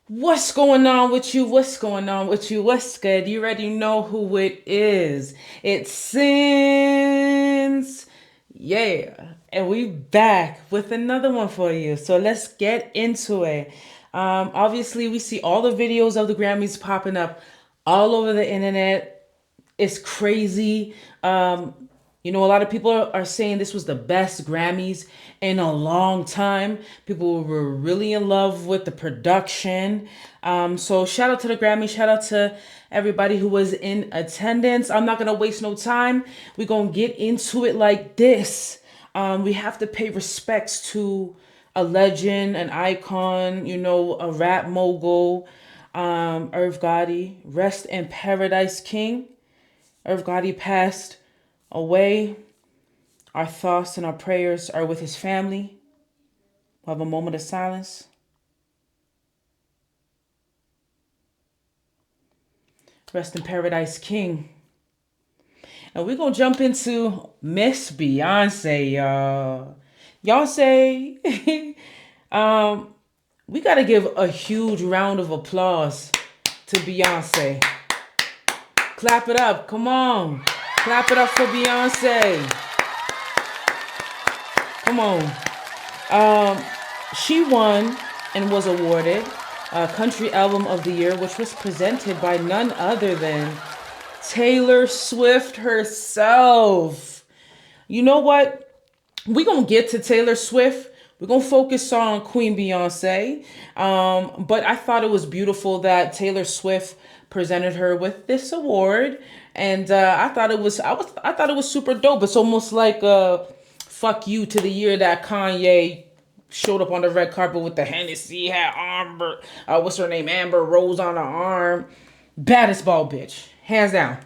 What's going on with you? What's going on with you? What's good? You already know who it is. It's Sinz. Yeah. And we back with another one for you. So let's get into it. Obviously, we see all the videos of the Grammys popping up all over the internet. It's crazy. A lot of people are saying this was the best Grammys in a long time. People were really in love with the production. So shout out to the Grammy. Shout out to everybody who was in attendance. I'm not gonna waste no time. We're gonna get into it like this. We have to pay respects to a legend, an icon, a rap mogul, Irv Gotti. Rest in paradise, King. Irv Gotti passed away. Our thoughts and our prayers are with his family. We'll have a moment of silence. Rest in paradise, King. And we're going to jump into Miss Beyonce, y'all. Y'all say, we got to give a huge round of applause to Beyonce. Clap it up. Come on. Clap it up for Beyonce. Come on. She won and was awarded Country Album of the Year, which was presented by none other than Taylor Swift herself. You know what? We're going to get to Taylor Swift. We're going to focus on Queen Beyonce. But I thought it was beautiful that Taylor Swift presented her with this award. And I thought it was super dope. It's almost like fuck you to the year that Kanye showed up on the red carpet with the Hennessy, had Amber, what's her name, Amber Rose on her arm. Baddest ball bitch, hands down.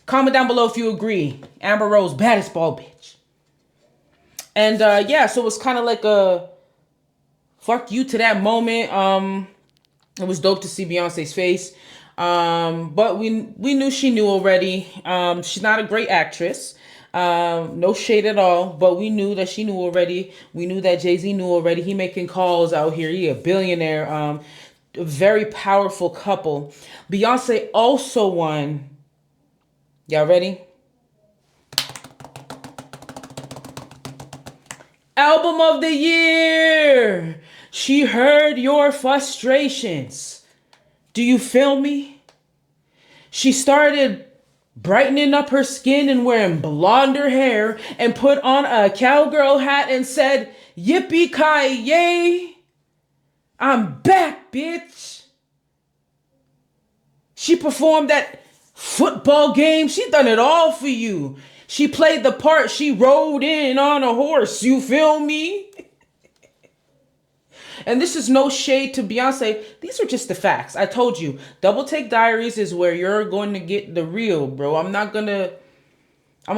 Comment down below if you agree. Amber Rose, baddest ball bitch. And so it was kind of like a fuck you to that moment. It was dope to see Beyonce's face. But we knew she knew already. She's not a great actress. No shade at all, but we knew that she knew already. We knew that Jay-Z knew already. He making calls out here. He a billionaire. A very powerful couple. Beyonce also won. Y'all ready? Album of the Year. She heard your frustrations. Do you feel me? She started brightening up her skin and wearing blonder hair and put on a cowgirl hat and said, "Yippee-ki-yay, I'm back, bitch." She performed at football games. She done it all for you. She played the part. She rode in on a horse. You feel me? And this is no shade to Beyonce. These are just the facts. I told you, Double Take Diaries is where you're going to get the real, bro. I'm going to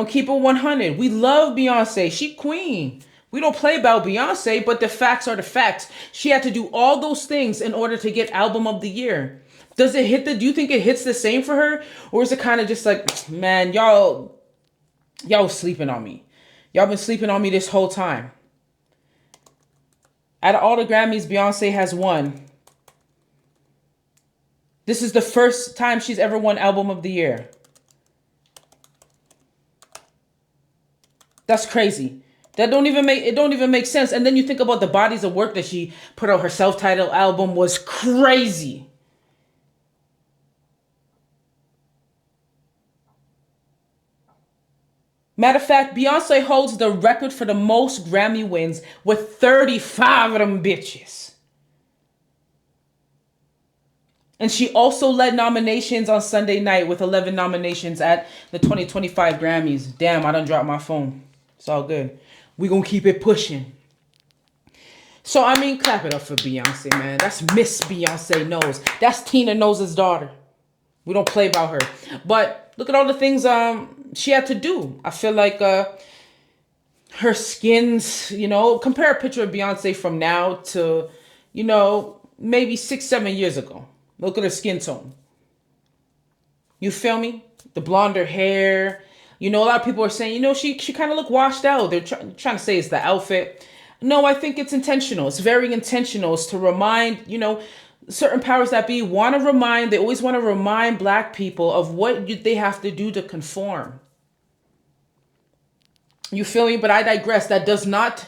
keep it 100. We love Beyonce. She queen. We don't play about Beyonce, but the facts are the facts. She had to do all those things in order to get Album of the Year. Do you think it hits the same for her? Or is it kind of just like, man, y'all sleeping on me. Y'all been sleeping on me this whole time. Out of all the Grammys Beyonce has won, this is the first time she's ever won Album of the Year. That's crazy. It don't even make sense. And then you think about the bodies of work that she put out. Her self-titled album was crazy. Matter of fact, Beyonce holds the record for the most Grammy wins with 35 of them bitches. And she also led nominations on Sunday night with 11 nominations at the 2025 Grammys. Damn, I done dropped my phone. It's all good. We gonna keep it pushing. So, clap it up for Beyonce, man. That's Miss Beyonce Knowles. That's Tina Knowles' daughter. We don't play about her. But look at all the things she had to do. I feel like her skin's, compare a picture of Beyonce from now to, maybe 6-7 years ago. Look at her skin tone. You feel me? The blonder hair. A lot of people are saying, she kind of look washed out. They're trying to say it's the outfit. No, I think it's intentional. It's very intentional. It's to remind, certain powers that be they always want to remind black people of what they have to do to conform. You feel me? But I digress. That does not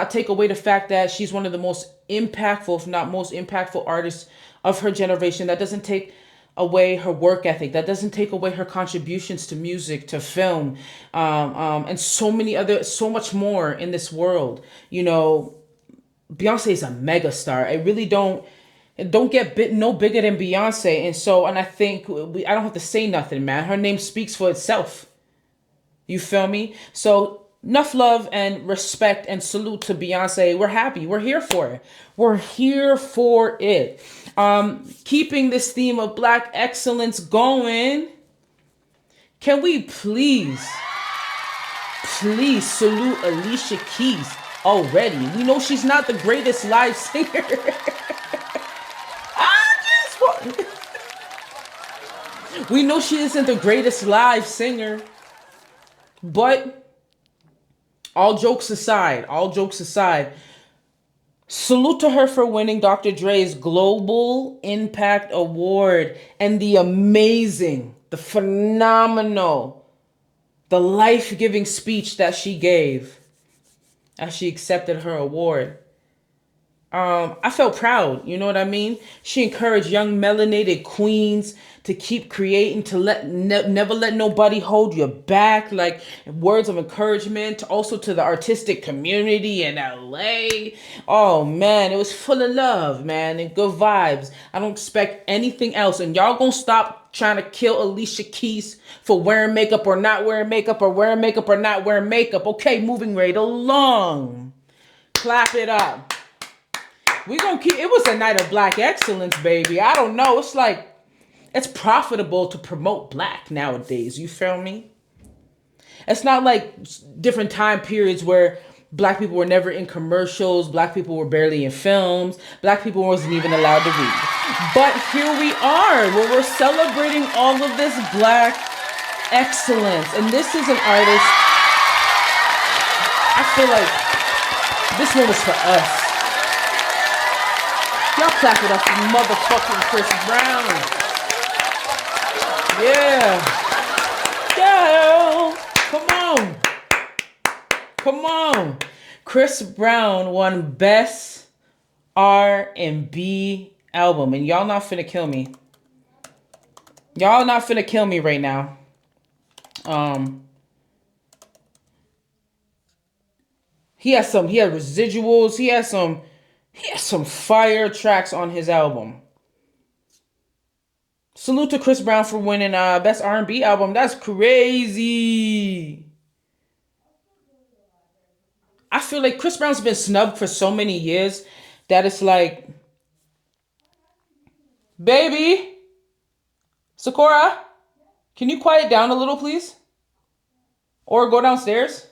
take away the fact that she's one of the most impactful, if not most impactful artists of her generation. That doesn't take away her work ethic. That doesn't take away her contributions to music, to film, and so much more in this world. Beyonce is a megastar. It don't get no bigger than Beyonce. And I think I don't have to say nothing, man. Her name speaks for itself. You feel me? So enough love and respect and salute to Beyonce. We're happy. We're here for it. We're here for it. Keeping this theme of black excellence going, can we please salute Alicia Keys already? We know she's not the greatest live singer. We know she isn't the greatest live singer. But all jokes aside, salute to her for winning Dr. Dre's Global Impact Award and the phenomenal, the life-giving speech that she gave as she accepted her award. I felt proud, you know what I mean? She encouraged young melanated queens to keep creating, to never let nobody hold you back, like words of encouragement, also to the artistic community in LA. Oh man, it was full of love, man, and good vibes. I don't expect anything else. And y'all gonna stop trying to kill Alicia Keys for wearing makeup or not wearing makeup, or wearing makeup or not wearing makeup. Okay, moving right along. Clap it up. We gonna keep. It was a night of black excellence, baby. I don't know. It's like it's profitable to promote black nowadays. You feel me? It's not like different time periods where black people were never in commercials. Black people were barely in films. Black people wasn't even allowed to read. But here we are, where we're celebrating all of this black excellence. And this is an artist. I feel like this one was for us. Y'all clap it up for motherfucking Chris Brown. Yeah. Yeah. Come on. Chris Brown won Best R&B Album. And y'all not finna kill me. Y'all not finna kill me right now. He had residuals. He has some fire tracks on his album. Salute to Chris Brown for winning Best R&B Album. That's crazy. I feel like Chris Brown's been snubbed for so many years that it's like, baby, Sakura, can you quiet down a little, please? Or go downstairs?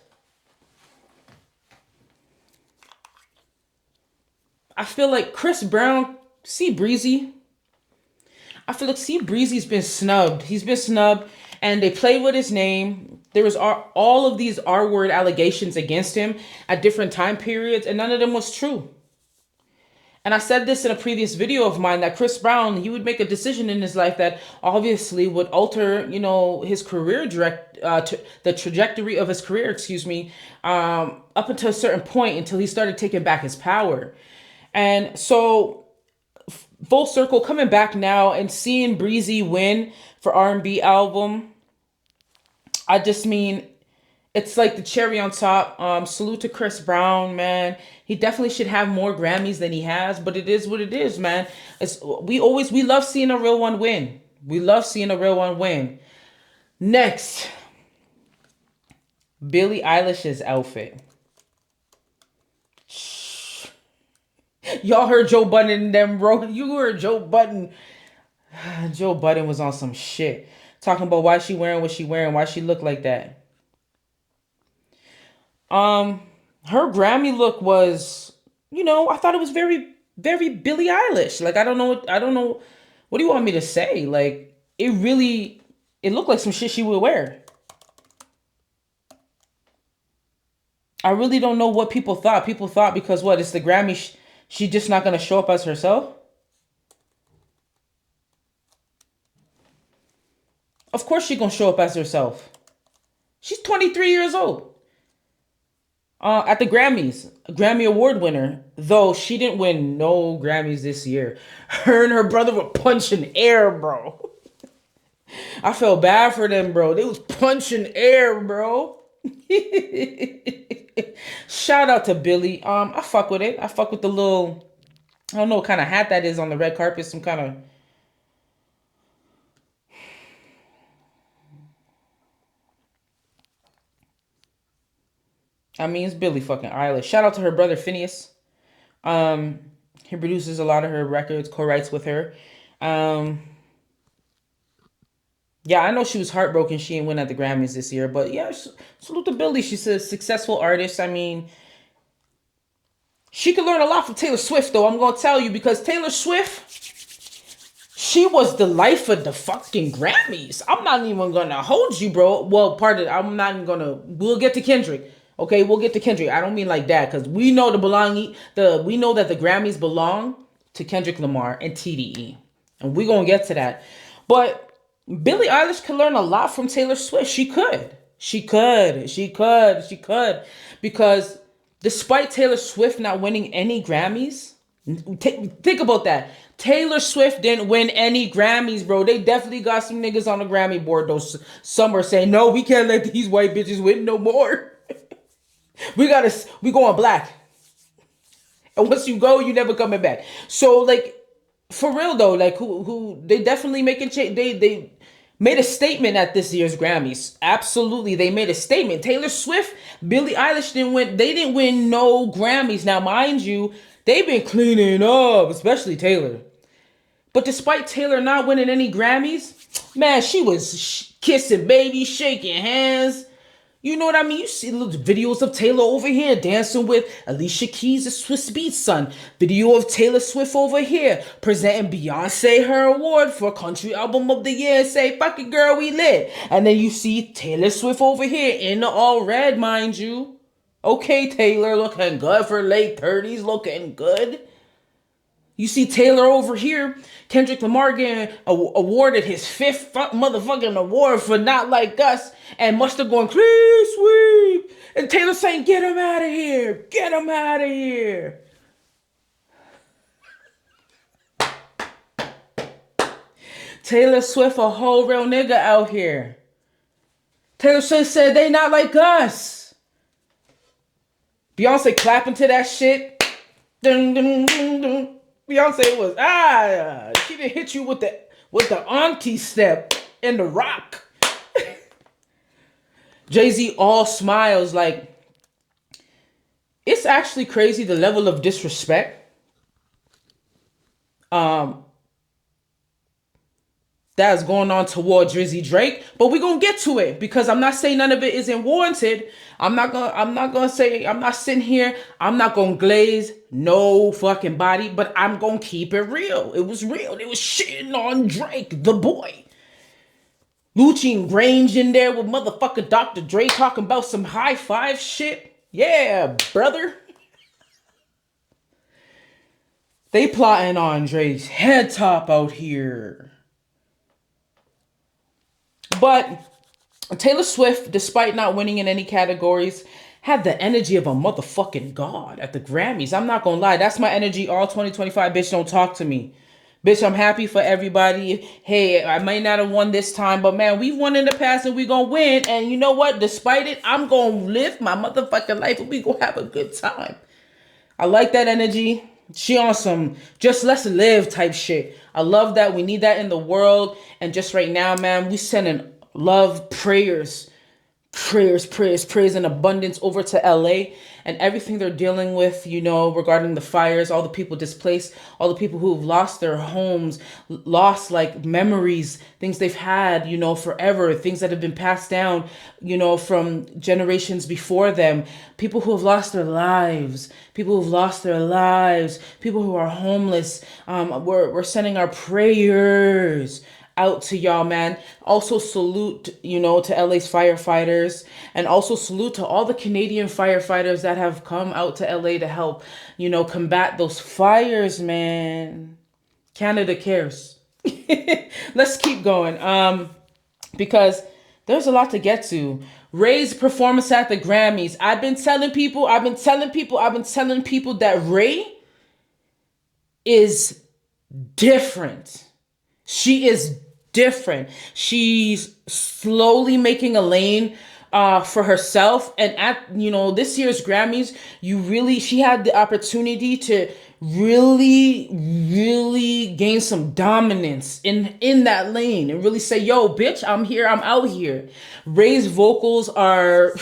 I feel like Chris Brown, C Breezy. I feel like C Breezy's been snubbed. He's been snubbed, and they played with his name. There was all of these R-word allegations against him at different time periods, and none of them was true. And I said this in a previous video of mine, that Chris Brown, he would make a decision in his life that obviously would alter, his career the trajectory of his career, up until a certain point, until he started taking back his power. And so, full circle, coming back now and seeing Breezy win for R&B album, I just mean, it's like the cherry on top. Salute to Chris Brown, man. He definitely should have more Grammys than he has, but it is what it is, man. We love seeing a real one win. Next, Billie Eilish's outfit. Y'all heard Joe Budden and them, bro. You heard Joe Budden. Joe Budden was on some shit. Talking about why she wearing what she wearing, why she look like that. Her Grammy look was, I thought it was very, very Billie Eilish. Like, I don't know. What do you want me to say? Like, it looked like some shit she would wear. I really don't know what people thought. People thought because what? It's the Grammy, she just not going to show up as herself? Of course she gonna show up as herself. She's 23 years old. At the Grammys, a Grammy Award winner, though she didn't win no Grammys this year. Her and her brother were punching air, bro. I felt bad for them, bro. They was punching air, bro. Shout out to Billy. I fuck with it. I fuck with the little, I don't know what kind of hat that is on the red carpet. Some kind of, I mean, it's Billy fucking Eilish. Shout out to her brother Phineas. Um, he produces a lot of her records, co-writes with her. Um, yeah, I know she was heartbroken she didn't win at the Grammys this year, but yeah, salute to Billy. She's a successful artist. I mean, she could learn a lot from Taylor Swift, though. I'm gonna tell you because Taylor Swift, she was the life of the fucking Grammys. I'm not even gonna hold you, bro. Well, pardon, I'm not even gonna. We'll get to Kendrick. Okay, we'll get to Kendrick. I don't mean like that because we know we know that the Grammys belong to Kendrick Lamar and TDE, and we gonna get to that. But Billie Eilish could learn a lot from Taylor Swift. She could. She could. Because despite Taylor Swift not winning any Grammys, think about that. Taylor Swift didn't win any Grammys, bro. They definitely got some niggas on the Grammy board, though. Some are saying, no, we can't let these white bitches win no more. We going black. And once you go, you never coming back. So, like, for real though, like who they definitely making change. They made a statement at this year's Grammys. Absolutely, they made a statement. Taylor Swift, Billie Eilish didn't win. They didn't win no Grammys. Now, mind you, they've been cleaning up, especially Taylor. But despite Taylor not winning any Grammys, man, she was kissing babies, shaking hands. You know what I mean? You see little videos of Taylor over here dancing with Alicia Keys' and Swiss Beats son. Video of Taylor Swift over here presenting Beyonce her award for Country Album of the Year and say, fuck it, girl, we lit. And then you see Taylor Swift over here in the all red, mind you. Okay, Taylor looking good for late 30s, looking good. You see Taylor over here, Kendrick Lamar getting awarded his 5th motherfucking award for Not Like Us, and Mustard going, please sweep. And Taylor saying, get him out of here. Get him out of here. Taylor Swift a whole real nigga out here. Taylor Swift said they not like us. Beyonce clapping to that shit. Dun, dun, dun, dun. Beyonce was she didn't hit you with the auntie step and the rock. Jay-Z all smiles. Like, it's actually crazy the level of disrespect that's going on toward Drizzy Drake, but we're gonna get to it because I'm not saying none of it isn't warranted. I'm not gonna say, I'm not sitting here, I'm not gonna glaze no fucking body, but I'm gonna keep it real. It was real. They was shitting on Drake, the boy. Lucci Grange in there with motherfucker Dr. Dre talking about some high five shit. Yeah, brother. They plotting on Drake's head top out here. But Taylor Swift, despite not winning in any categories, had the energy of a motherfucking god at the Grammys. I'm not gonna lie. That's my energy all 2025. Bitch, don't talk to me. Bitch, I'm happy for everybody. Hey, I might not have won this time, but man, we've won in the past and we gonna win. And you know what? Despite it, I'm gonna live my motherfucking life and we gonna have a good time. I like that energy. She on some just let's live type shit. I love that. We need that in the world. And just right now, man, we sending love, prayers in abundance over to LA and everything they're dealing with, you know, regarding the fires, all the people displaced, all the people who've lost their homes, lost like memories, things they've had, you know, forever, things that have been passed down, you know, from generations before them, people who have lost their lives, people who are homeless. We're sending our prayers out to y'all, man. Also salute, you know, to LA's firefighters, and also salute to all the Canadian firefighters that have come out to LA to help, you know, combat those fires, man. Canada cares. Let's keep going. because there's a lot to get to. Ray's performance at the Grammys. I've been telling people that Ray is different. She is different. She's slowly making a lane for herself. And at this year's Grammys, she had the opportunity to really, really gain some dominance in that lane and really say, "Yo, bitch, I'm here. I'm out here." Ray's vocals are,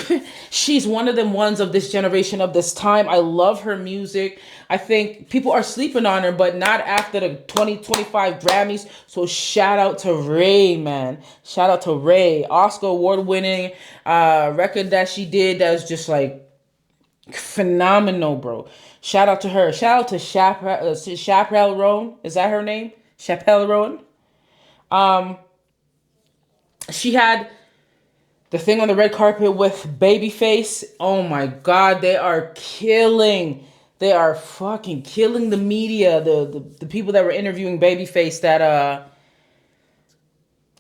she's one of them ones of this generation, of this time. I love her music. I think people are sleeping on her, but not after the 2025 Grammys. So shout out to Ray, man. Shout out to Ray. Oscar award winning record that she did that was just like phenomenal, bro. Shout out to her. Shout out to Chappelle Roan. Is that her name? Chappelle Roan. She had the thing on the red carpet with Babyface. Oh my God, they are killing. They are fucking killing the media. The people that were interviewing Babyface that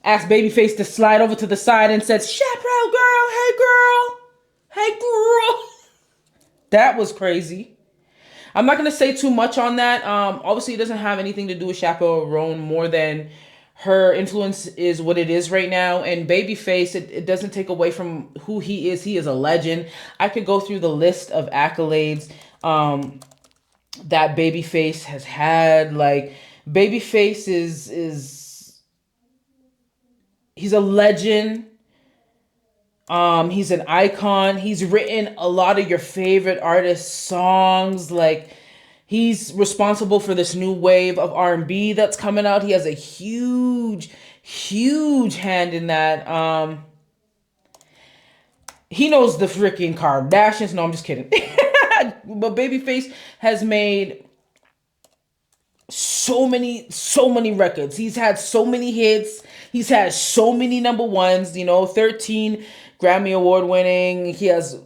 asked Babyface to slide over to the side and said, "Chappelle girl, hey girl, hey girl." That was crazy. I'm not gonna say too much on that. Obviously, it doesn't have anything to do with Chappelle Roan more than her influence is what it is right now. And Babyface, it doesn't take away from who he is. He is a legend. I could go through the list of accolades that Babyface has had. Like, Babyface is he's a legend. He's an icon. He's written a lot of your favorite artists' songs. Like, he's responsible for this new wave of R&B that's coming out. He has a huge, huge hand in that. He knows the freaking Kardashians. No, I'm just kidding. But Babyface has made so many records. He's had so many hits. He's had so many number ones, 13 Grammy Award winning. He has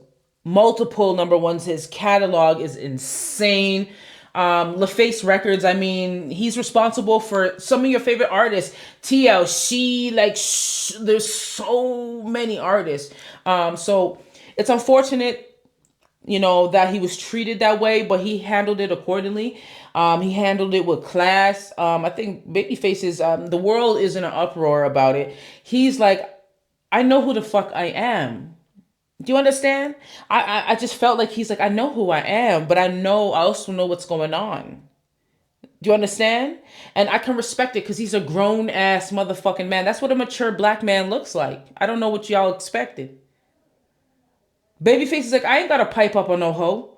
multiple number ones. His catalog is insane. LaFace Records, I mean, he's responsible for some of your favorite artists. TLC, like, there's so many artists. So it's unfortunate, that he was treated that way, but he handled it accordingly. He handled it with class. I think Babyface is, the world is in an uproar about it. He's like, "I know who the fuck I am." Do you understand? I just felt like he's like, "I know who I am, but I also know what's going on." Do you understand? And I can respect it because he's a grown ass motherfucking man. That's what a mature black man looks like. I don't know what y'all expected. Babyface is like, "I ain't got to pipe up on no hoe.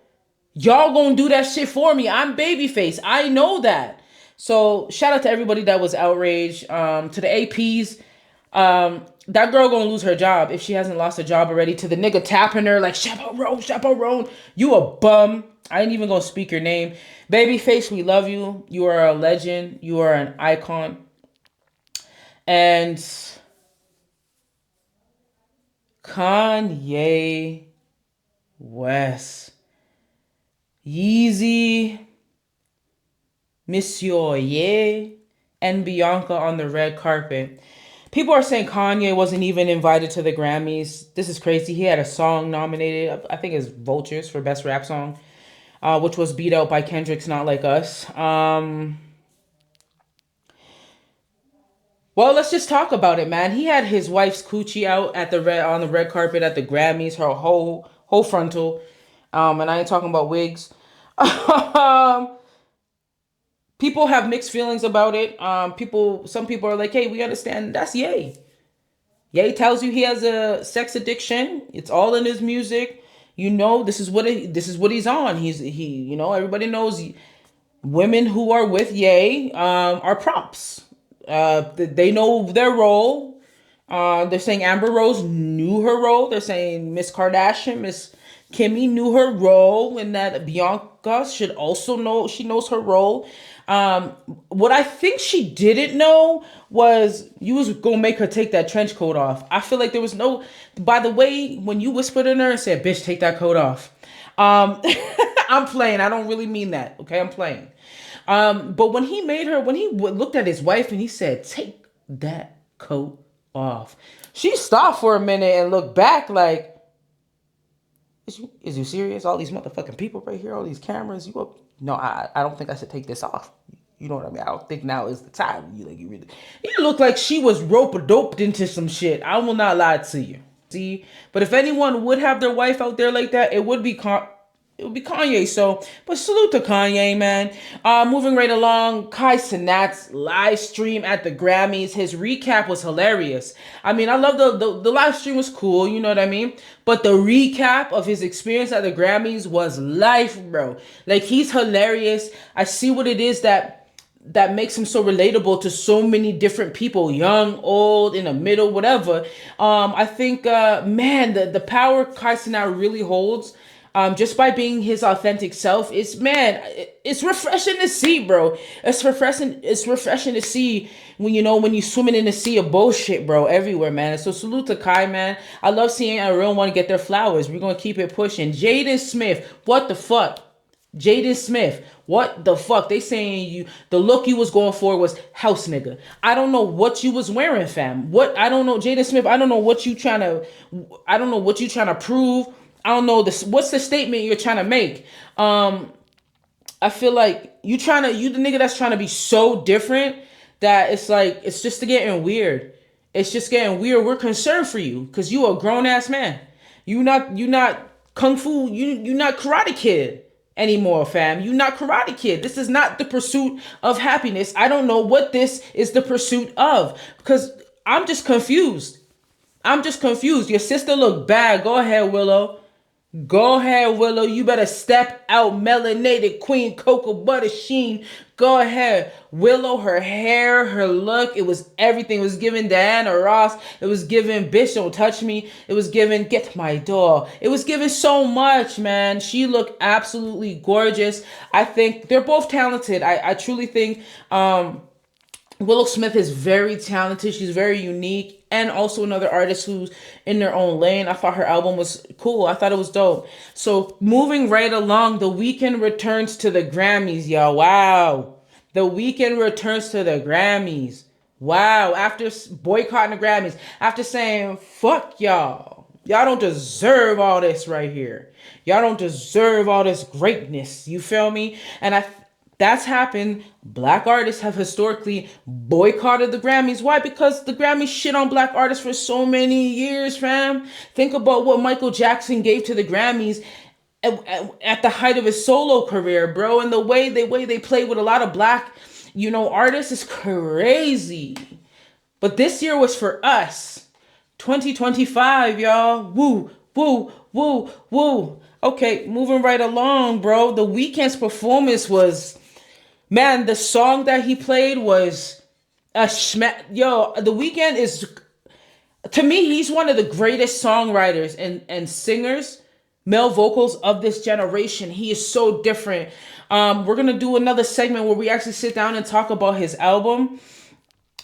Y'all gonna do that shit for me. I'm Babyface. I know that." So shout out to everybody that was outraged. To the APs, that girl gonna lose her job if she hasn't lost her job already. To the nigga tapping her like, Chaperone, you a bum. I ain't even gonna speak your name. Babyface, we love you. You are a legend. You are an icon. And Kanye West. Yeezy, Monsieur Ye, and Bianca on the red carpet. People are saying Kanye wasn't even invited to the Grammys. This is crazy. He had a song nominated, I think it's Vultures for Best Rap Song, which was beat out by Kendrick's Not Like Us. Well, let's just talk about it, man. He had his wife's coochie out on the red carpet at the Grammys, her whole frontal. And I ain't talking about wigs. People have mixed feelings about it. Some people are like, "Hey, we understand that's Ye. Ye tells you he has a sex addiction. It's all in his music. This is what he's on. Everybody knows women who are with Ye are props. They know their role. They're saying Amber Rose knew her role. They're saying Miss Kardashian, Miss Kimmy knew her role, and that Bianca should also know she knows her role. What I think she didn't know was you was gonna make her take that trench coat off. I feel like there was no. By the way, when you whispered in her and said, "Bitch, take that coat off," I'm playing. I don't really mean that. Okay, I'm playing. But when he looked at his wife and he said, "Take that coat off. She stopped for a minute and looked back like, is you serious? All these motherfucking people right here, all these cameras. You up? No, I don't think I should take this off. You know what I mean? I don't think now is the time. You look like she was rope-a-doped into some shit. I will not lie to you. See, but if anyone would have their wife out there like that, it would be Kanye. So, but salute to Kanye, man. Moving right along, Kai Cenat's live stream at the Grammys. His recap was hilarious. I mean, I love the live stream was cool, you know what I mean? But the recap of his experience at the Grammys was life, bro. Like, he's hilarious. I see what it is that makes him so relatable to so many different people, young, old, in the middle, whatever. I think, man, the power Kai Cenat really holds, just by being his authentic self, it's refreshing to see, bro. It's refreshing to see when you swimming in the sea of bullshit, bro, everywhere, man. So salute to Kai, man. I love seeing a real one get their flowers. We're gonna keep it pushing. Jaden Smith, what the fuck? Jaden Smith, what the fuck? They saying the look you was going for was house nigga. I don't know what you was wearing, fam. I don't know, Jaden Smith. I don't know what you trying to prove. I don't know what's the statement you're trying to make. I feel like you the nigga that's trying to be so different that it's like it's just getting weird. It's just getting weird. We're concerned for you because you a grown ass man. You not kung fu. You not Karate Kid anymore, fam. You not Karate Kid. This is not the pursuit of happiness. I don't know what this is the pursuit of because I'm just confused. Your sister look bad. Go ahead, Willow. Go ahead, Willow. You better step out, melanated queen, cocoa butter sheen. Go ahead. Willow, her hair, her look, it was everything. It was giving Diana Ross. It was giving Bitch Don't Touch Me. It was giving Get My Door. It was giving so much, man. She looked absolutely gorgeous. I think they're both talented. I truly think Willow Smith is very talented. She's very unique. And also another artist who's in their own lane. I thought her album was cool. I thought it was dope. So moving right along, The Weeknd returns to the Grammys, y'all. Wow. The Weeknd returns to the Grammys. Wow. After boycotting the Grammys. After saying, fuck y'all. Y'all don't deserve all this right here. Y'all don't deserve all this greatness. You feel me? And that's happened. Black artists have historically boycotted the Grammys. Why? Because the Grammys shit on black artists for so many years, fam. Think about what Michael Jackson gave to the Grammys at the height of his solo career, bro. And the way they play with a lot of black, artists is crazy. But this year was for us. 2025, y'all. Woo, woo, woo, woo. Okay, moving right along, bro. The Weeknd's performance was... Man, the song that he played was a Yo, The Weeknd is, to me, he's one of the greatest songwriters and singers, male vocals of this generation. He is so different. We're going to do another segment where we actually sit down and talk about his album.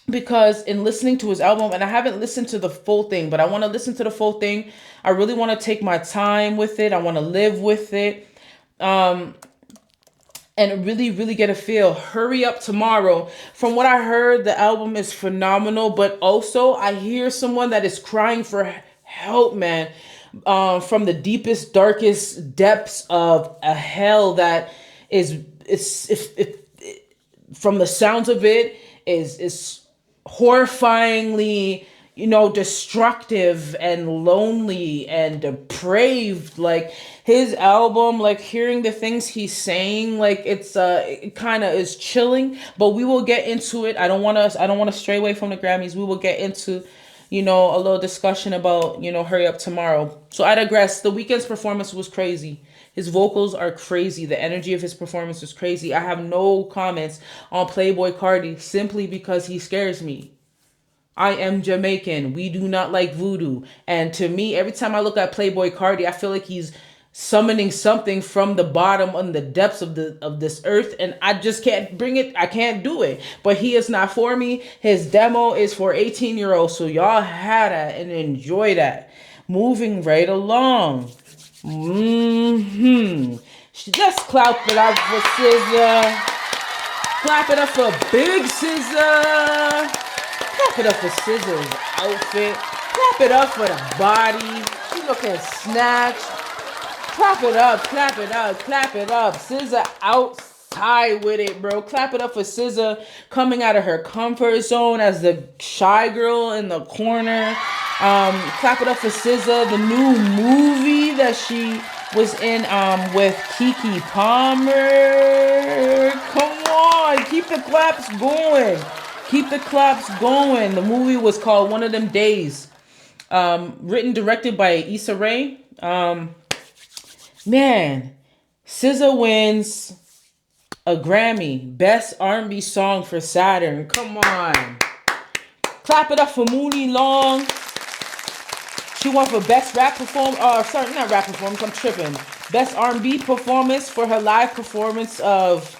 Because in listening to his album, and I haven't listened to the full thing, but I want to listen to the full thing. I really want to take my time with it. I want to live with it. And really, really get a feel. Hurry Up Tomorrow. From what I heard, the album is phenomenal. But also, I hear someone that is crying for help, man. From the deepest, darkest depths of a hell that from the sounds of it, is horrifyingly, destructive and lonely and depraved. Like his album, like hearing the things he's saying, like it kind of is chilling. But we will get into it. I don't want to stray away from the Grammys. We will get into, a little discussion about, Hurry Up Tomorrow. So I digress. The Weeknd's performance was crazy. His vocals are crazy. The energy of his performance is crazy. I have no comments on Playboi Carti simply because he scares me. I am Jamaican. We do not like voodoo. And to me, every time I look at Playboi Carti, I feel like he's summoning something from the bottom and the depths of this earth, and I just can't bring it. I can't do it. But he is not for me. His demo is for 18-year-olds, so y'all have that and enjoy that. Moving right along. Just clap it up for SZA. Clap it up for Big SZA. Clap it up for SZA's outfit. Clap it up for the body. She looking snatched. Clap it up, clap it up, clap it up. SZA outside with it, bro. Clap it up for SZA coming out of her comfort zone as the shy girl in the corner. Clap it up for SZA, the new movie that she was in with Keke Palmer. Come on, keep the claps going. Keep the claps going. The movie was called One of Them Days. Written, directed by Issa Rae. Man, SZA wins a Grammy, Best R&B Song for Saturn. Come on. Clap it up for Mooney Long. She won for Best Rap Performance. Sorry, not Rap Performance. I'm tripping. Best R&B Performance for her live performance of...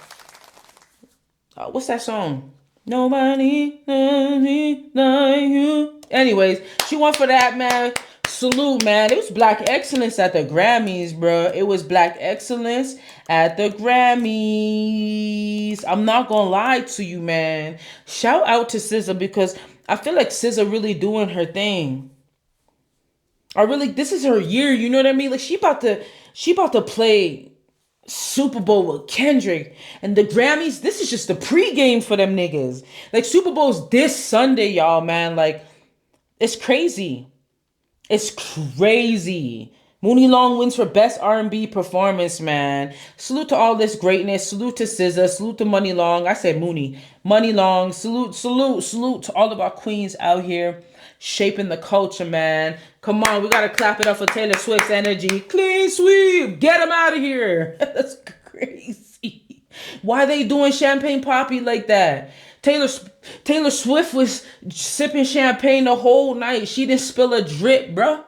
what's that song? Nobody loves me like you. Anyways, she won for that, man. Salute, man. It was Black Excellence at the Grammys, bro. It was Black Excellence at the Grammys. I'm not gonna lie to you, man. Shout out to SZA because I feel like SZA really doing her thing. This is her year, you know what I mean? Like she about to play Super Bowl with Kendrick. And the Grammys, this is just the pregame for them niggas. Like Super Bowl's this Sunday, y'all, man. Like, it's crazy. It's crazy. Mooney Long wins for Best R&B Performance, man. Salute to all this greatness. Salute to SZA. Salute to Money Long. I said Mooney. Money Long. Salute to all of our queens out here shaping the culture, man. Come on, we got to clap it up for Taylor Swift's energy. Clean sweep. Get them out of here. That's crazy. Why they doing Champagne Poppy like that? Taylor Swift was sipping champagne the whole night. She didn't spill a drip, bro.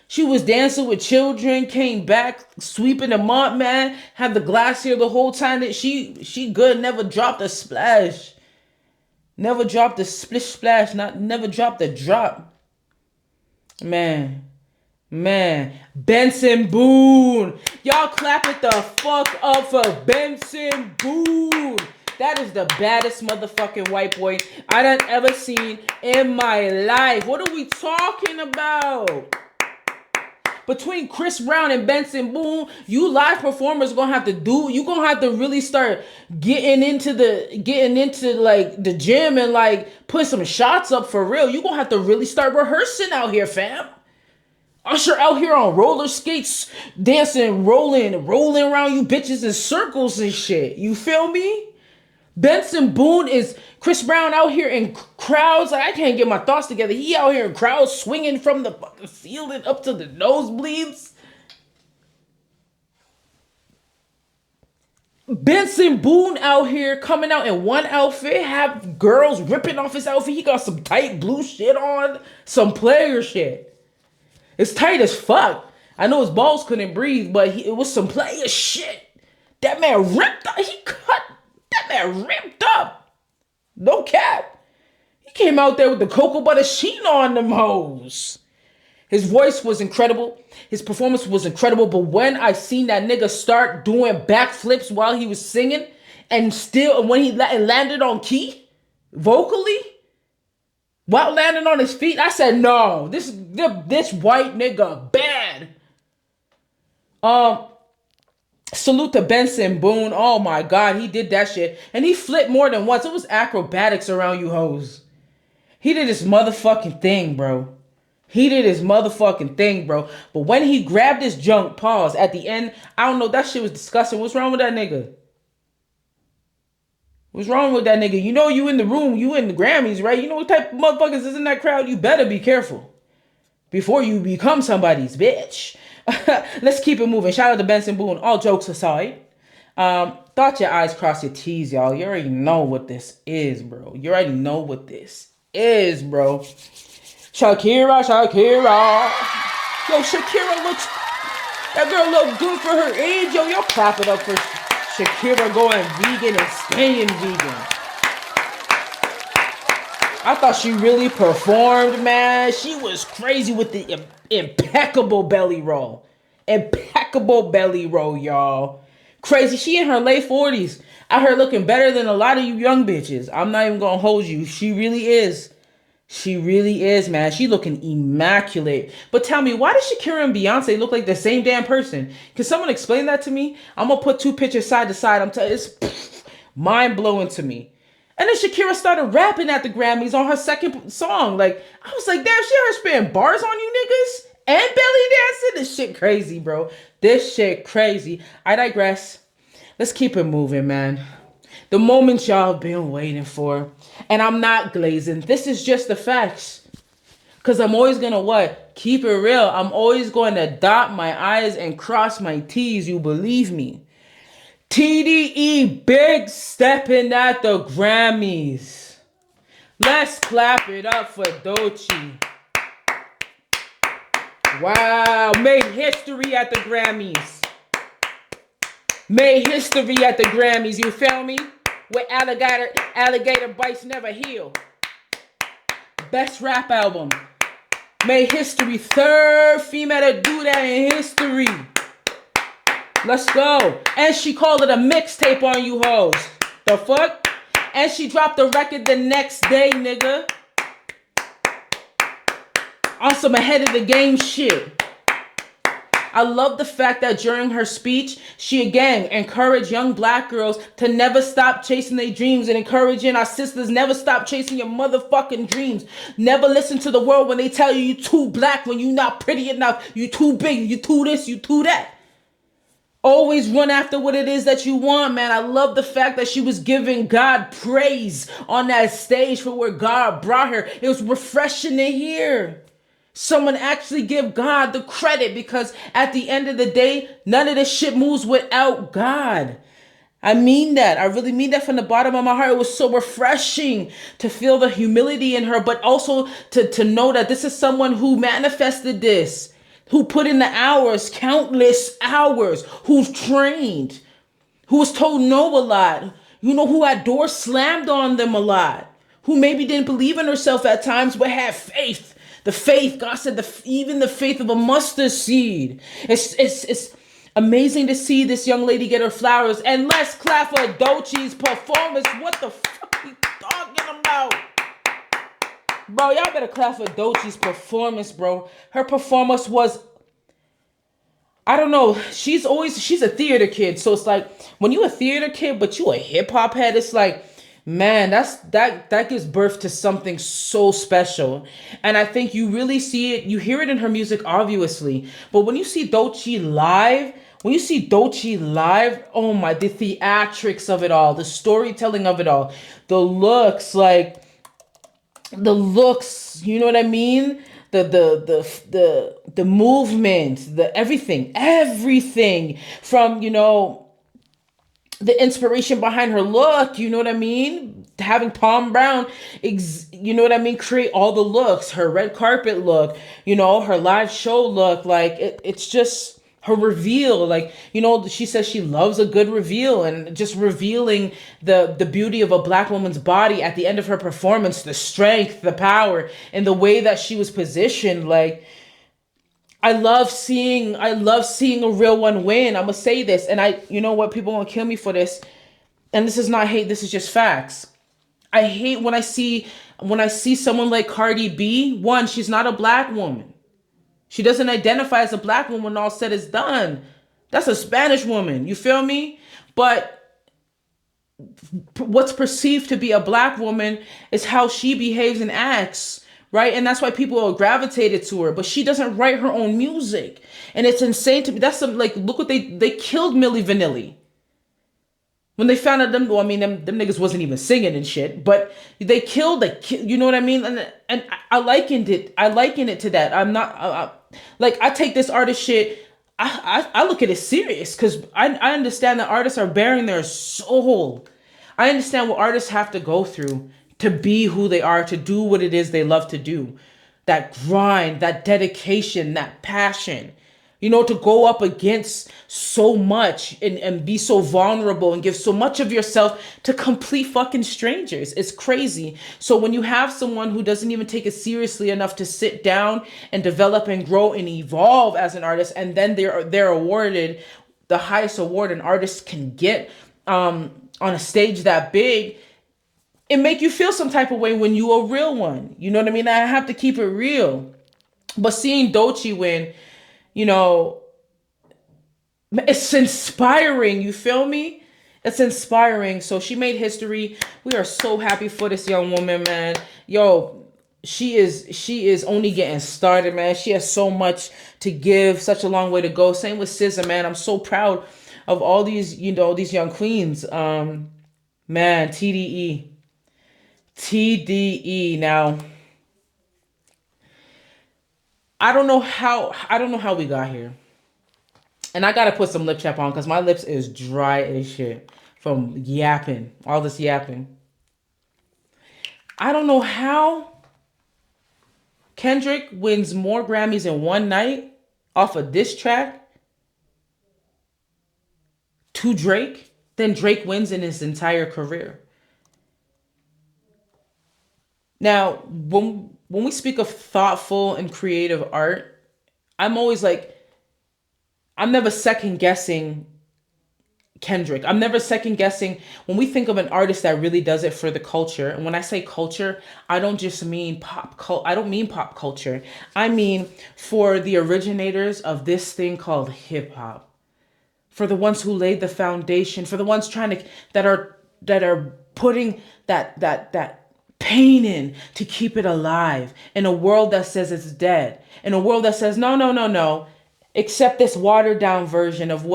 She was dancing with children, came back, sweeping them up, man. Had the glass here the whole time. That she good, never dropped a splash. Never dropped a splish splash. Never dropped a drop. Man. Benson Boone. Y'all clap it the fuck up for Benson Boone. That is the baddest motherfucking white boy I done ever seen in my life. What are we talking about? Between Chris Brown and Benson Boone, you live performers gonna have to really start getting into like the gym and like put some shots up for real. You gonna have to really start rehearsing out here, fam. Usher out here on roller skates, dancing, rolling around you bitches in circles and shit. You feel me? Benson Boone is Chris Brown out here in crowds. Like, I can't get my thoughts together. He out here in crowds swinging from the fucking ceiling up to the nosebleeds. Benson Boone out here coming out in one outfit, have girls ripping off his outfit. He got some tight blue shit on, some player shit. It's tight as fuck. I know his balls couldn't breathe, but it was some player shit. That man ripped up. That man ripped up. No cap. He came out there with the cocoa butter sheen on them hoes. His voice was incredible. His performance was incredible. But when I seen that nigga start doing backflips while he was singing, and when he landed on key, vocally, while landing on his feet, I said, no, this white nigga bad. Salute to Benson Boone. Oh my God, he did that shit. And he flipped more than once. It was acrobatics around you hoes. He did his motherfucking thing, bro. But when he grabbed his junk, pause, at the end, I don't know, that shit was disgusting. What's wrong with that nigga? You know you in the room, you in the Grammys, right? You know what type of motherfuckers is in that crowd? You better be careful before you become somebody's bitch. Let's keep it moving. Shout out to Benson Boone. All jokes aside, dot your I's, cross your T's, y'all. You already know what this is, bro. Shakira. Yo, Shakira looks... That girl look good for her age. Yo, y'all clap it up for Shakira going vegan and staying vegan. I thought she really performed, man. She was crazy with the impeccable belly roll. Y'all. Crazy. She in her late 40s. Out here looking better than a lot of you young bitches. I'm not even gonna hold you. She really is. She really is, man. She looking immaculate. But tell me, why does Shakira and Beyonce look like the same damn person? Can someone explain that to me? I'm gonna put two pictures side to side. I'm telling it's mind blowing to me. And then Shakira started rapping at the Grammys on her second song. Like, I was like, damn, she her spitting bars on you niggas and belly dancing. This shit crazy, bro. This shit crazy. I digress. Let's keep it moving, man. The moment y'all been waiting for. And I'm not glazing. This is just the facts. Because I'm always going to what? Keep it real. I'm always going to dot my I's and cross my T's. You believe me. TDE big stepping at the Grammys. Let's clap it up for Doechii. Wow. Made history at the Grammys. Made history at the Grammys. You feel me? Where alligator bites never heal. Best rap album. Made history. Third female to do that in history. Let's go. And she called it a mixtape on you hoes. The fuck? And she dropped the record the next day, nigga. On some ahead of the game shit. I love the fact that during her speech, she again encouraged young black girls to never stop chasing their dreams and encouraging our sisters, never stop chasing your motherfucking dreams. Never listen to the world when they tell you too black, when you not pretty enough, you too big, you too this, you too that. Always run after what it is that you want, man. I love the fact that she was giving God praise on that stage for where God brought her. It was refreshing to hear someone actually give God the credit, because at the end of the day, none of this shit moves without God. I mean that. I really mean that from the bottom of my heart. It was so refreshing to feel the humility in her, but also to know that this is someone who manifested this, who put in the hours, countless hours, who's trained, who was told no a lot, who had doors slammed on them a lot, who maybe didn't believe in herself at times, but had faith. The faith, God said, even the faith of a mustard seed. It's amazing to see this young lady get her flowers. And let's clap for Doechii's performance. What the fuck are you talking about? Bro, y'all better clap for Doechii's performance, bro. Her performance was, I don't know, she's a theater kid. So it's like, when you a theater kid, but you a hip hop head, it's like, man, that gives birth to something so special. And I think you really see it, you hear it in her music, obviously. But when you see Doechii live, oh my, the theatrics of it all, the storytelling of it all, the looks, you know what I mean? The movement, the everything from, the inspiration behind her look, you know what I mean? Having Tom Brown, you know what I mean? Create all the looks, her red carpet look, her live show look, like it's just her reveal. Like, she says she loves a good reveal, and just revealing the beauty of a black woman's body at the end of her performance, the strength, the power, and the way that she was positioned. Like, I love seeing a real one win. I'm gonna say this, and you know what, people want to kill me for this, and this is not hate, this is just facts. I hate when I see someone like Cardi B. One, she's not a black woman. She doesn't identify as a black woman when all said is done. That's a Spanish woman. You feel me? But what's perceived to be a black woman is how she behaves and acts. Right? And that's why people are gravitated to her. But she doesn't write her own music. And it's insane to me. That's look what they killed Milli Vanilli. When they found out them niggas wasn't even singing and shit. But they killed, you know what I mean? And I liken it to that. I'm not, I take this artist shit, I look at it serious. Because I understand that artists are bearing their soul. I understand what artists have to go through to be who they are, to do what it is they love to do. That grind, that dedication, that passion. To go up against so much and be so vulnerable and give so much of yourself to complete fucking strangers. It's crazy. So when you have someone who doesn't even take it seriously enough to sit down and develop and grow and evolve as an artist, and then they're awarded the highest award an artist can get on a stage that big, it make you feel some type of way when you a real one. You know what I mean? I have to keep it real. But seeing Doechii win, you know, it's inspiring. You feel me? It's inspiring. So she made history. We are so happy for this young woman, man. Yo, she is only getting started, man. She has so much to give, such a long way to go. Same with SZA, man. I'm so proud of all these, you know, these young queens. Man, TDE. TDE. Now, I don't know how we got here. And I gotta put some lip chap on because my lips is dry as shit from yapping, all this yapping. I don't know how Kendrick wins more Grammys in one night off a diss track to Drake than Drake wins in his entire career. Now, when we speak of thoughtful and creative art, I'm always like, I'm never second guessing Kendrick. I'm never second guessing when we think of an artist that really does it for the culture. And when I say culture, I don't just mean I don't mean pop culture. I mean for the originators of this thing called hip hop. For the ones who laid the foundation, for the ones trying to that are putting that pain in to keep it alive in a world that says it's dead. In a world that says no, no, no, no. Accept this watered down version of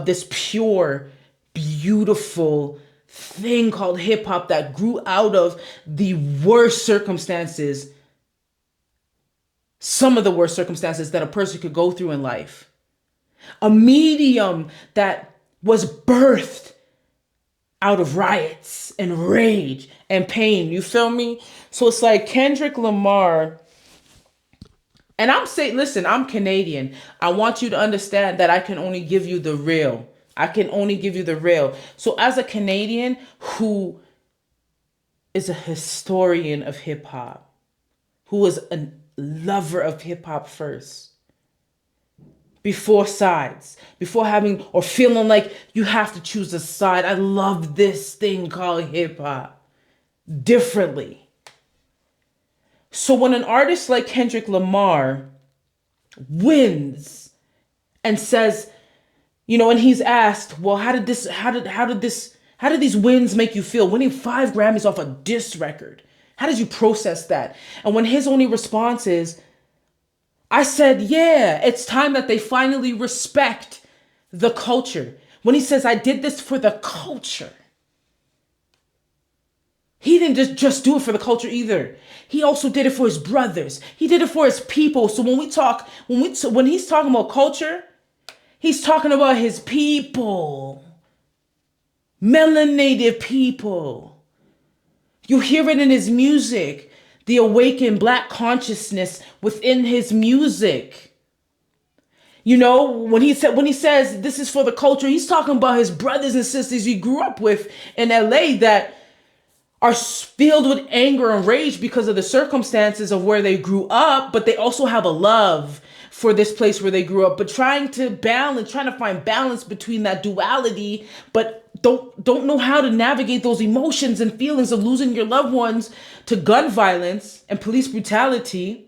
this pure, beautiful thing called hip hop that grew out of the worst circumstances, some of the worst circumstances that a person could go through in life. A medium that was birthed out of riots and rage and pain. You feel me? So it's like Kendrick Lamar. And I'm saying, listen, I'm Canadian. I want you to understand that I can only give you the real. I can only give you the real. So as a Canadian who is a historian of hip hop, who is a lover of hip hop first, before sides, before having or feeling like you have to choose a side, I love this thing called hip hop differently. So when an artist like Kendrick Lamar wins and says, you know, and he's asked, well, how did these wins make you feel? Winning 5 Grammys off a diss record. How did you process that? And when his only response is, I said, yeah, it's time that they finally respect the culture. When he says, I did this for the culture. He didn't just do it for the culture either. He also did it for his brothers. He did it for his people. So when he's talking about culture, he's talking about his people. Melanated people. You hear it in his music. The awakened black consciousness within his music. You know, when he says this is for the culture, he's talking about his brothers and sisters he grew up with in LA that are filled with anger and rage because of the circumstances of where they grew up, but they also have a love for this place where they grew up, but trying to find balance between that duality, but don't know how to navigate those emotions and feelings of losing your loved ones to gun violence and police brutality.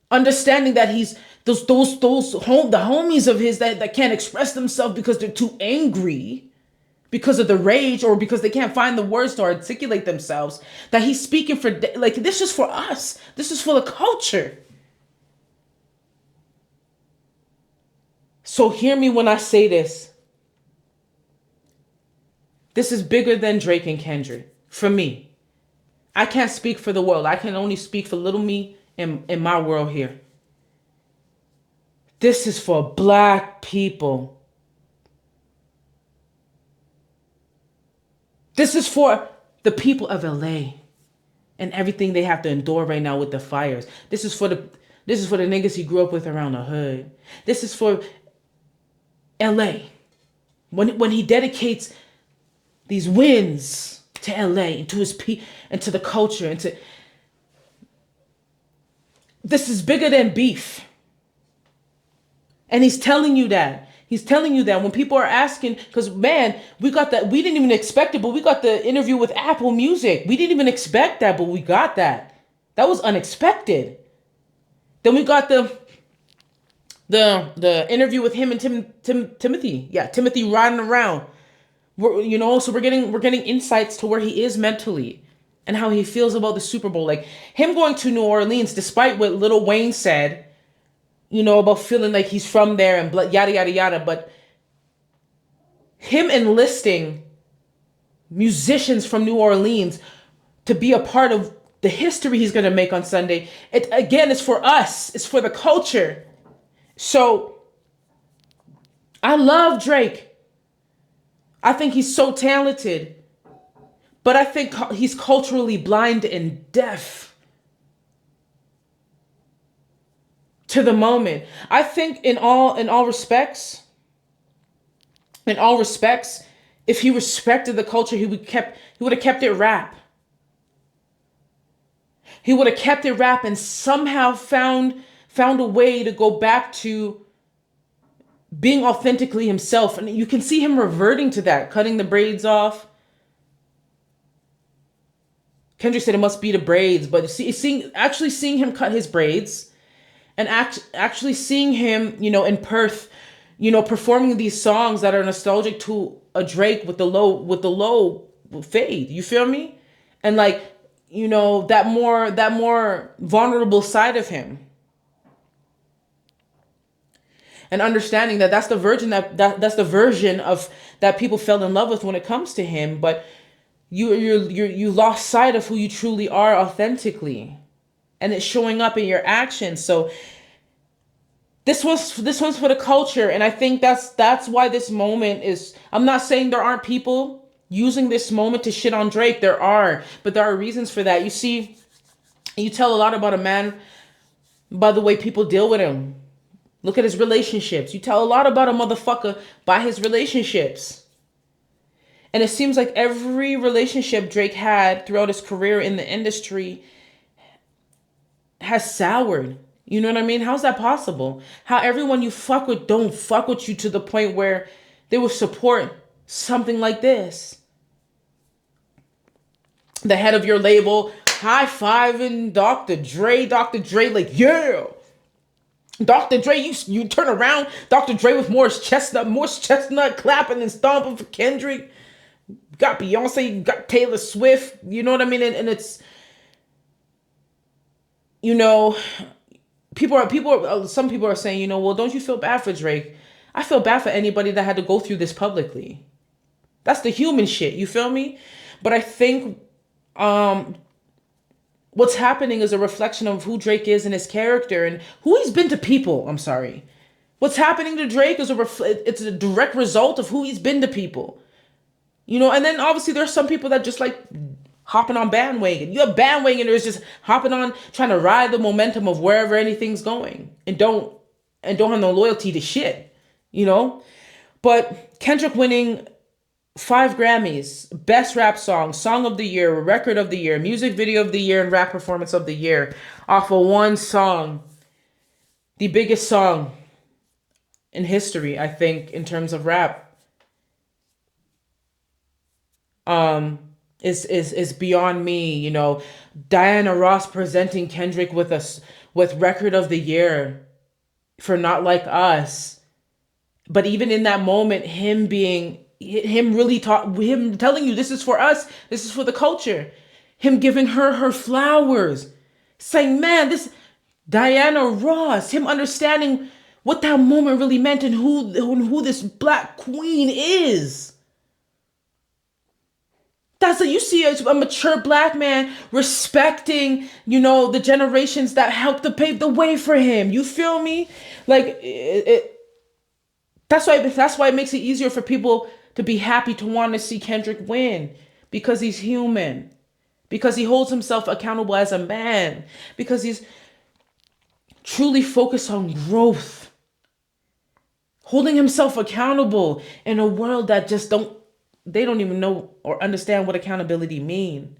Understanding that he's the homies of his that can't express themselves because they're too angry, because of the rage, or because they can't find the words to articulate themselves, that he's speaking for, like, this is for us. This is for the culture. So hear me when I say this. This is bigger than Drake and Kendrick. For me. I can't speak for the world. I can only speak for little me in my world here. This is for black people. This is for the people of LA and everything they have to endure right now with the fires. This is for the niggas he grew up with around the hood. This is for LA. When he dedicates these wins to LA and to his and to the culture and to, this is bigger than beef. And he's telling you that. He's telling you that when people are asking, because man, we got that. We didn't even expect it, but we got the interview with Apple Music. We didn't even expect that, but we got that. That was unexpected. Then we got the interview with him and Timothy. Yeah, Timothy riding around. So we're getting insights to where he is mentally and how he feels about the Super Bowl. Like him going to New Orleans, despite what Lil Wayne said, about feeling like he's from there and yada yada yada. But him enlisting musicians from New Orleans to be a part of the history he's gonna make on Sunday, it again is for us. It's for the culture. So I love Drake. I think he's so talented, but I think he's culturally blind and deaf to the moment. I think in all respects, if he respected the culture, he would have kept it rap. He would have kept it rap and somehow found a way to go back to being authentically himself. And you can see him reverting to that, cutting the braids off. Kendrick said it must be the braids, but seeing him cut his braids and actually seeing him, in Perth, performing these songs that are nostalgic to a Drake with the low fade. You feel me? And like, that more vulnerable side of him. And understanding that that's the version of that people fell in love with when it comes to him, but you lost sight of who you truly are authentically, and it's showing up in your actions. So this one's for the culture, and I think that's why this moment is. I'm not saying there aren't people using this moment to shit on Drake. There are, but there are reasons for that. You see, you tell a lot about a man by the way people deal with him. Look at his relationships. You tell a lot about a motherfucker by his relationships. And it seems like every relationship Drake had throughout his career in the industry has soured. You know what I mean? How's that possible? How everyone you fuck with don't fuck with you to the point where they will support something like this. The head of your label high-fiving Dr. Dre, like, yeah. Dr. Dre, you turn around, Dr. Dre with Morris Chestnut clapping and stomping for Kendrick. You got Beyonce, you got Taylor Swift, you know what I mean? And it's, some people are saying, well, don't you feel bad for Drake? I feel bad for anybody that had to go through this publicly. That's the human shit, you feel me? But I think what's happening is a reflection of who Drake is and his character and who he's been to people. I'm sorry. What's happening to Drake is it's a direct result of who he's been to people. And then obviously there's some people that just like hopping on bandwagon. You have bandwagoners just hopping on, trying to ride the momentum of wherever anything's going and don't have no loyalty to shit, But Kendrick winning 5 Grammys, Best Rap Song, Song of the Year, Record of the Year, Music Video of the Year, and Rap Performance of the Year off of one song. The biggest song in history, I think, in terms of rap. Is beyond me, Diana Ross presenting Kendrick with Record of the Year for Not Like Us. But even in that moment, him telling you this is for us, this is for the culture, him giving her flowers, saying, man, this Diana Ross, him understanding what that moment really meant and who this black queen is. That's what you see as a mature black man respecting, the generations that helped to pave the way for him. You feel me? Like that's why it makes it easier for people to be happy to want to see Kendrick win, because he's human, because he holds himself accountable as a man, because he's truly focused on growth, holding himself accountable in a world that just don't even know or understand what accountability mean.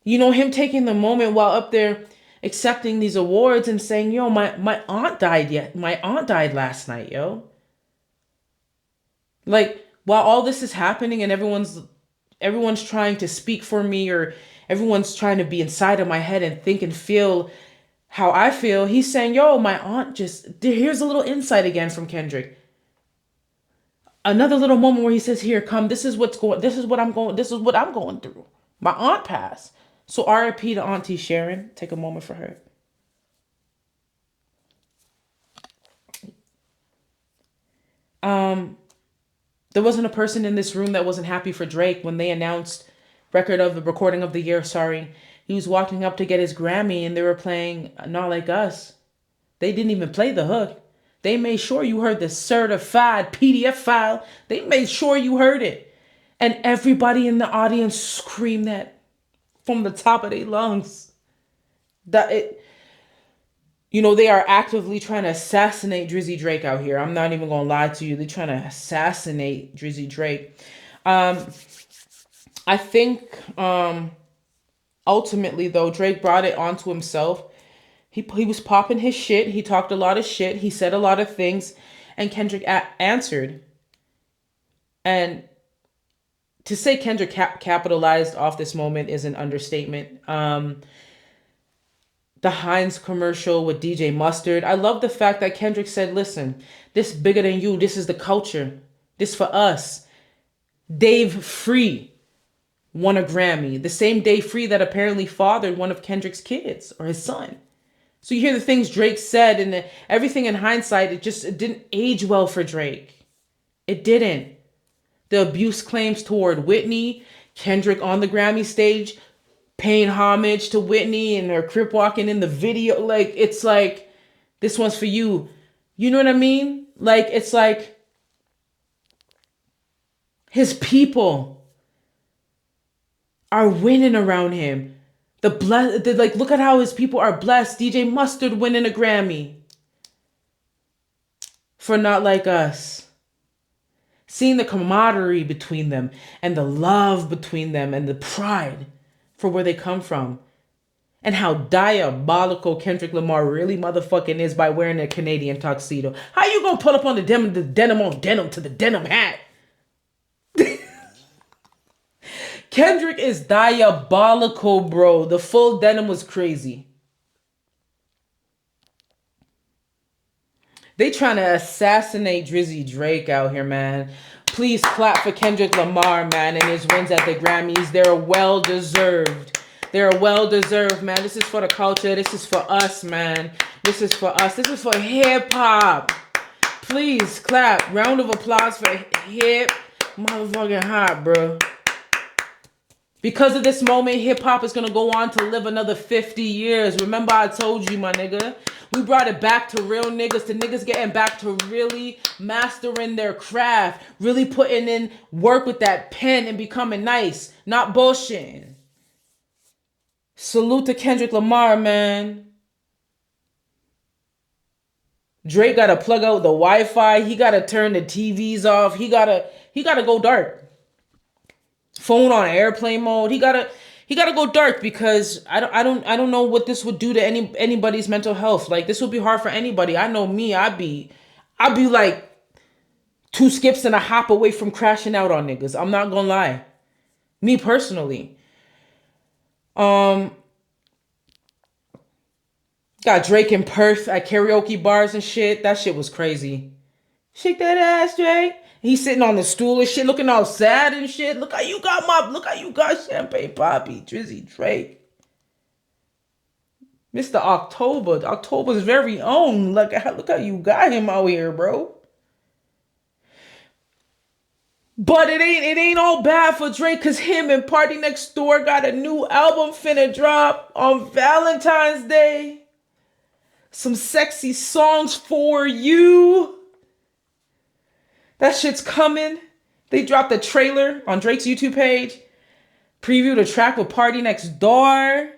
Him taking the moment while up there accepting these awards and saying, yo, my aunt died yet. My aunt died last night, yo. Like, while all this is happening and everyone's trying to speak for me, or everyone's trying to be inside of my head and think and feel how I feel, he's saying, yo, my aunt just, here's a little insight again from Kendrick. Another little moment where he says, here, come, this is what I'm going through. My aunt passed. So RIP to Auntie Sharon. Take a moment for her. There wasn't a person in this room that wasn't happy for Drake when they announced recording of the year, sorry. He was walking up to get his Grammy and they were playing Not Like Us. They didn't even play the hook. They made sure you heard the certified PDF file. They made sure you heard it. And everybody in the audience screamed that from the top of their lungs. They are actively trying to assassinate Drizzy Drake out here. I'm not even going to lie to you. They're trying to assassinate Drizzy Drake. I think ultimately, though, Drake brought it onto himself. He was popping his shit. He talked a lot of shit. He said a lot of things. And Kendrick answered. And to say Kendrick capitalized off this moment is an understatement. The Heinz commercial with DJ Mustard. I love the fact that Kendrick said, listen, this bigger than you. This is the culture. This for us. Dave Free won a Grammy. The same Dave Free that apparently fathered one of Kendrick's kids or his son. So you hear the things Drake said and everything in hindsight, it didn't age well for Drake. It didn't. The abuse claims toward Whitney, Kendrick on the Grammy stage, paying homage to Whitney and her crip walking in the video. Like, it's like, this one's for you. You know what I mean? Like, it's like his people are winning around him. Look at how his people are blessed. DJ Mustard winning a Grammy for Not Like Us. Seeing the camaraderie between them and the love between them and the pride for where they come from. And how diabolical Kendrick Lamar really motherfucking is by wearing a Canadian tuxedo. How you gonna pull up on the denim on denim to the denim hat? Kendrick is diabolical, bro. The full denim was crazy. They trying to assassinate Drizzy Drake out here, man. Please clap for Kendrick Lamar, man, and his wins at the Grammys. They're well deserved. They're well deserved, man. This is for the culture. This is for us, man. This is for us. This is for hip hop. Please clap. Round of applause for hip motherfucking hop, bro. Because of this moment, hip hop is gonna go on to live another 50 years. Remember, I told you, my nigga. We brought it back to real niggas, to niggas getting back to really mastering their craft, really putting in work with that pen and becoming nice, not bullshit. Salute to Kendrick Lamar, man. Drake gotta plug out the Wi-Fi. He gotta turn the TVs off. He gotta go dark. Phone on airplane mode. He gotta go dark, because I don't know what this would do to anybody's mental health. Like, this would be hard for anybody. I know me. I'd be like 2 skips and a hop away from crashing out on niggas. I'm not gonna lie. Me personally. Got Drake in Perth at karaoke bars and shit. That shit was crazy. Shake that ass, Drake. He's sitting on the stool and shit, looking all sad and shit. Look how you got Champagne Poppy, Drizzy Drake. Mr. October's very own. Look how you got him out here, bro. But it ain't all bad for Drake, cause him and Party Next Door got a new album finna drop on Valentine's Day. Some sexy songs for you. That shit's coming. They dropped a trailer on Drake's YouTube page. Previewed a track with Party Next Door.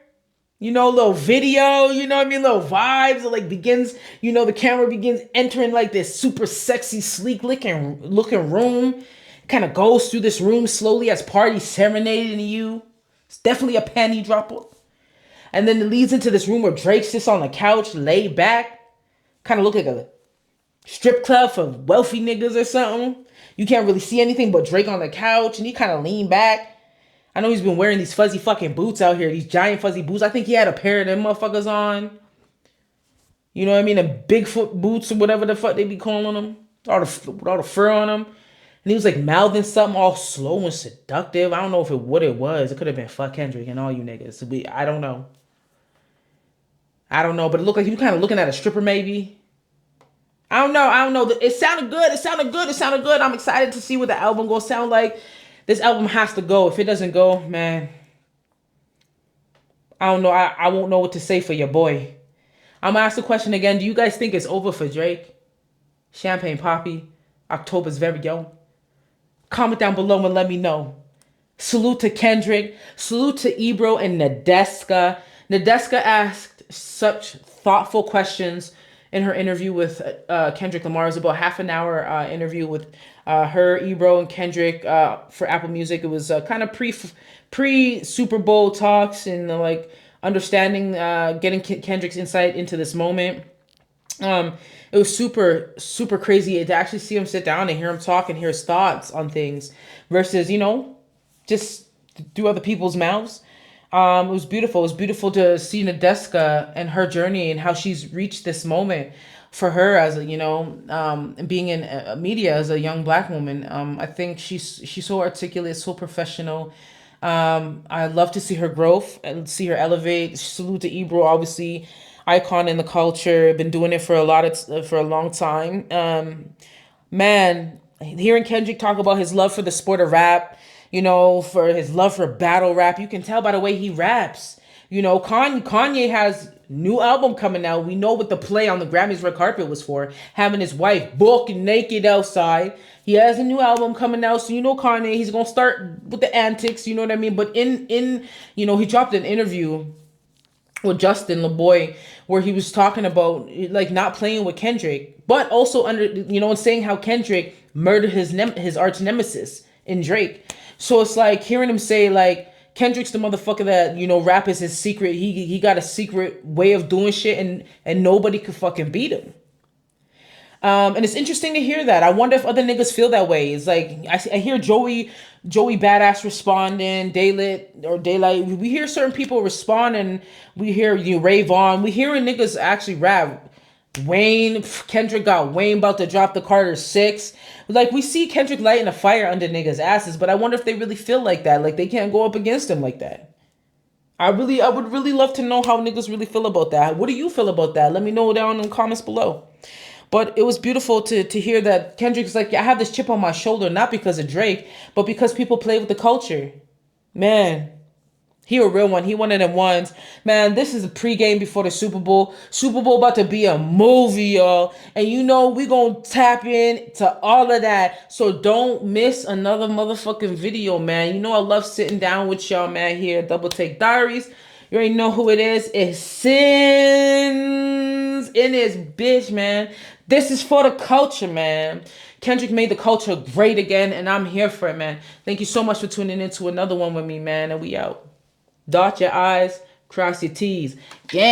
You know, little video, you know what I mean? Little vibes. It like begins, you know, the camera begins entering like this super sexy, sleek looking room. Kind of goes through this room slowly as Party serenading you. It's definitely a panty dropper. And then it leads into this room where Drake sits on the couch, laid back, kind of look like a strip club for wealthy niggas or something. You can't really see anything but Drake on the couch, and he kind of leaned back. I know he's been wearing these fuzzy fucking boots out here, these giant fuzzy boots. I think he had a pair of them motherfuckers on. You know what I mean? The Bigfoot boots or whatever the fuck they be calling them. With all the fur on them. And he was like mouthing something all slow and seductive. I don't know what it was. It could have been fuck Kendrick and all you niggas. I don't know. I don't know, but it looked like he was kind of looking at a stripper maybe. I don't know. It sounded good. I'm excited to see what the album gonna sound like. This album has to go. If it doesn't go, man, I don't know. I won't know what to say for your boy. I'm gonna ask the question again. Do you guys think it's over for Drake? Champagne Poppy, October's very own. Comment down below and let me know. Salute to Kendrick. Salute to Ebro and Nadeska. Nadeska asked such thoughtful questions in her interview with Kendrick Lamar. It was about half an hour interview with her, Ebro, and Kendrick for Apple Music. It was kind of pre Super Bowl talks and like understanding, getting Kendrick's insight into this moment. It was super, super crazy to actually see him sit down and hear him talk and hear his thoughts on things versus, just through other people's mouths. It was beautiful. It was beautiful to see Nadeska and her journey and how she's reached this moment for her as a, being in media as a young Black woman. I think she's so articulate, so professional. I love to see her growth and see her elevate. Salute to Ebro, obviously icon in the culture. Been doing it for a long time. Man, hearing Kendrick talk about his love for the sport of rap, for his love for battle rap, you can tell by the way he raps. Kanye has new album coming out. We know what the play on the Grammy's red carpet was for, having his wife book naked outside. He has a new album coming out, so Kanye, he's gonna start with the antics. You know what I mean? But he dropped an interview with Justin LeBoy where he was talking about like not playing with Kendrick, but also and saying how Kendrick murdered his arch nemesis in Drake. So it's like hearing him say like Kendrick's the motherfucker that rap is his secret. He got a secret way of doing shit and nobody could fucking beat him. And it's interesting to hear that. I wonder if other niggas feel that way. It's like I hear Joey Badass responding, Daylight. We hear certain people respond, and we hear Ray Vaughn. We hearing niggas actually rap. Kendrick got Wayne about to drop the Carter 6. Like we see Kendrick lighting a fire under niggas' asses, but I wonder if they really feel like that. Like they can't go up against him like that. I would really love to know how niggas really feel about that. What do you feel about that? Let me know down in the comments below. But it was beautiful to hear that Kendrick's like, I have this chip on my shoulder, not because of Drake, but because people play with the culture. Man, he a real one. He one of them ones. Man, this is a pregame before the Super Bowl. Super Bowl about to be a movie, y'all. And we gonna tap in to all of that. So don't miss another motherfucking video, man. I love sitting down with y'all, man, here at Double Take Diaries. You already know who it is. It's Sinz in his bitch, man. This is for the culture, man. Kendrick made the culture great again, and I'm here for it, man. Thank you so much for tuning into another one with me, man, and we out. Dot your I's, cross your T's. Yeah.